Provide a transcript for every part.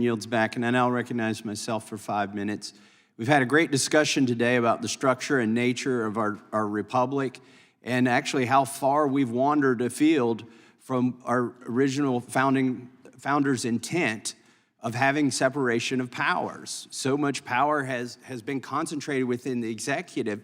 Yields back, and I now recognize myself for 5 minutes. We've had a great discussion today about the structure and nature of our republic, and actually how far we've wandered afield from our original founders' intent of having separation of powers. So much power has been concentrated within the executive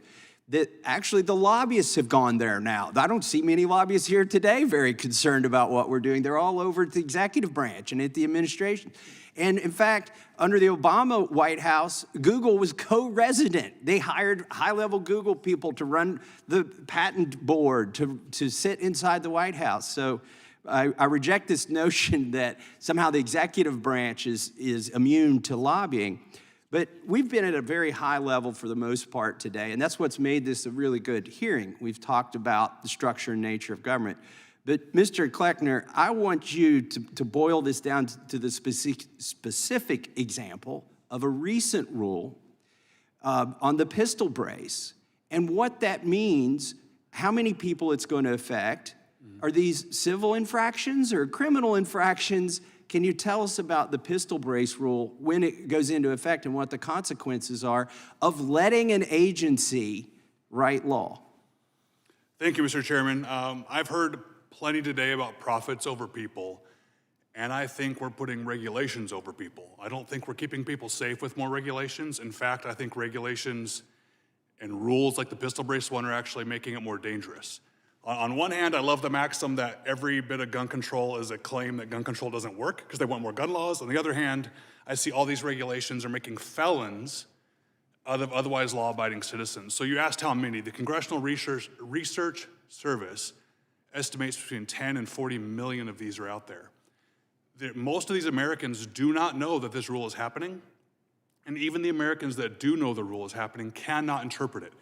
that actually the lobbyists have gone there now. I don't see many lobbyists here today very concerned about what we're doing. They're all over at the executive branch and at the administration. And in fact, under the Obama White House, Google was co-resident. They hired high-level Google people to run the patent board, to sit inside the White House. So I reject this notion that somehow the executive branch is immune to lobbying. But we've been at a very high level for the most part today, and that's what's made this a really good hearing. We've talked about the structure and nature of government. But Mr. Kleckner, I want you to boil this down to the specific example of a recent rule on the pistol brace and what that means, how many people it's going to affect. Are these civil infractions or criminal infractions? Can you tell us about the pistol brace rule, when it goes into effect, and what the consequences are of letting an agency write law? Thank you, Mr. Chairman. I've heard plenty today about profits over people, and I think we're putting regulations over people. I don't think we're keeping people safe with more regulations. In fact, I think regulations and rules like the pistol brace one are actually making it more dangerous. On one hand, I love the maxim that every bit of gun control is a claim that gun control doesn't work because they want more gun laws. On the other hand, I see all these regulations are making felons out of otherwise law-abiding citizens. So you asked how many. The Congressional Research Service estimates between 10 and 40 million of these are out there. Most of these Americans do not know that this rule is happening, and even the Americans that do know the rule is happening cannot interpret it,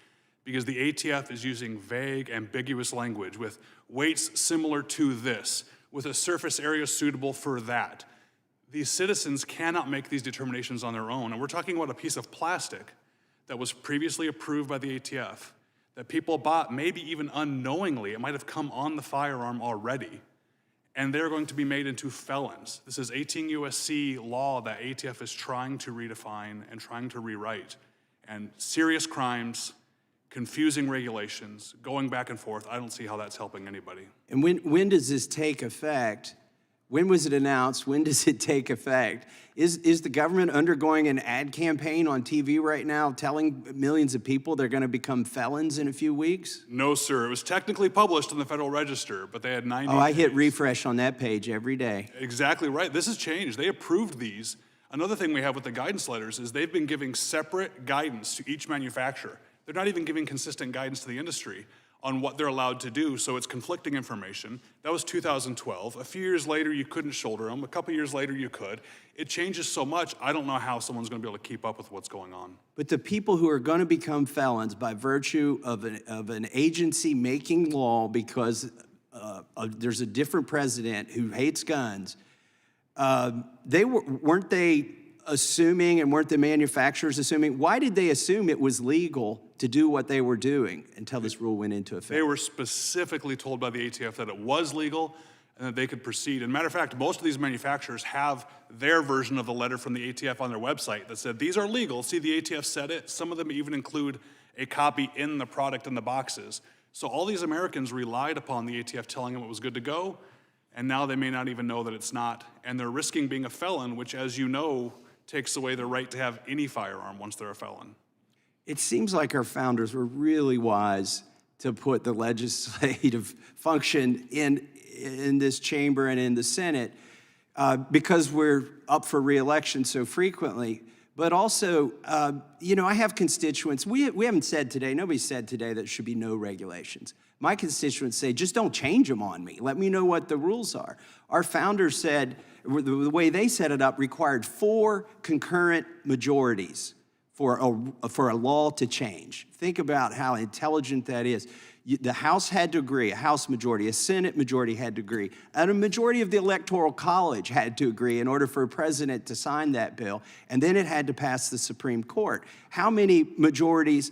because the ATF is using vague, ambiguous language with weights similar to this, with a surface area suitable for that. These citizens cannot make these determinations on their own, and we're talking about a piece of plastic that was previously approved by the ATF, that people bought maybe even unknowingly. It might have come on the firearm already, and they're going to be made into felons. This is 18 U.S.C. law that ATF is trying to redefine and trying to rewrite, and serious crimes, confusing regulations, going back and forth. I don't see how that's helping anybody. And when does this take effect? When was it announced? When does it take effect? Is the government undergoing an ad campaign on TV right now telling millions of people they're going to become felons in a few weeks? No, sir. It was technically published in the Federal Register, but they had 90 days. Oh, I hit refresh on that page every day. Exactly right. This has changed. They approved these. Another thing we have with the guidance letters is they've been giving separate guidance to each manufacturer. They're not even giving consistent guidance to the industry on what they're allowed to do, so it's conflicting information. That was 2012. A few years later, you couldn't shoulder them. A couple years later, you could. It changes so much, I don't know how someone's gonna be able to keep up with what's going on. But the people who are gonna become felons by virtue of an agency making law because there's a different president who hates guns, weren't they assuming, and weren't the manufacturers assuming? Why did they assume it was legal to do what they were doing until this rule went into effect? They were specifically told by the ATF that it was legal and that they could proceed. And matter of fact, most of these manufacturers have their version of the letter from the ATF on their website that said, these are legal. See, the ATF said it. Some of them even include a copy in the product in the boxes. So all these Americans relied upon the ATF telling them it was good to go, and now they may not even know that it's not. And they're risking being a felon, which, as you know, takes away their right to have any firearm once they're a felon. It seems like our founders were really wise to put the legislative function in this chamber and in the Senate because we're up for re-election so frequently. But also, you know, I have constituents. We haven't said today, nobody said today that there should be no regulations. My constituents say, just don't change them on me. Let me know what the rules are. Our founders said, the way they set it up required 4 concurrent majorities for a law to change. Think about how intelligent that is. The House had to agree, a House majority, a Senate majority had to agree, and a majority of the Electoral College had to agree in order for a president to sign that bill, and then it had to pass the Supreme Court. How many majorities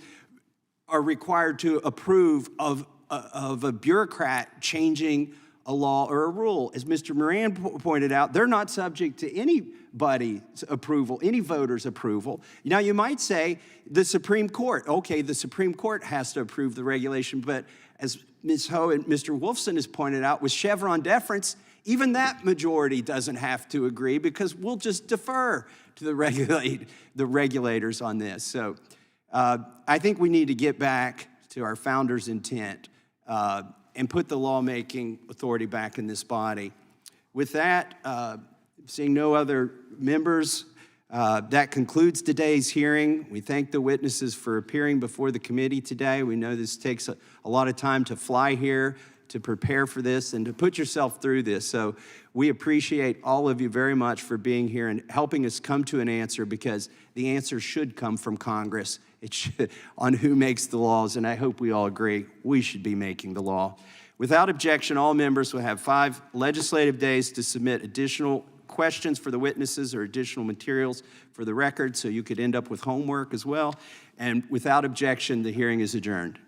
are required to approve of a bureaucrat changing a law or a rule. As Mr. Moran pointed out, they're not subject to anybody's approval, any voter's approval. Now, you might say the Supreme Court. Okay, the Supreme Court has to approve the regulation, but as Ms. Ho and Mr. Wolfson has pointed out, with Chevron deference, even that majority doesn't have to agree because we'll just defer to the regulators on this. So I think we need to get back to our founders' intent and put the lawmaking authority back in this body. With that, seeing no other members, that concludes today's hearing. We thank the witnesses for appearing before the committee today. We know this takes a lot of time to fly here, to prepare for this, and to put yourself through this. So we appreciate all of you very much for being here and helping us come to an answer, because the answer should come from Congress. It should, on who makes the laws, and I hope we all agree we should be making the law. Without objection, all members will have 5 legislative days to submit additional questions for the witnesses or additional materials for the record, so you could end up with homework as well. And without objection, the hearing is adjourned.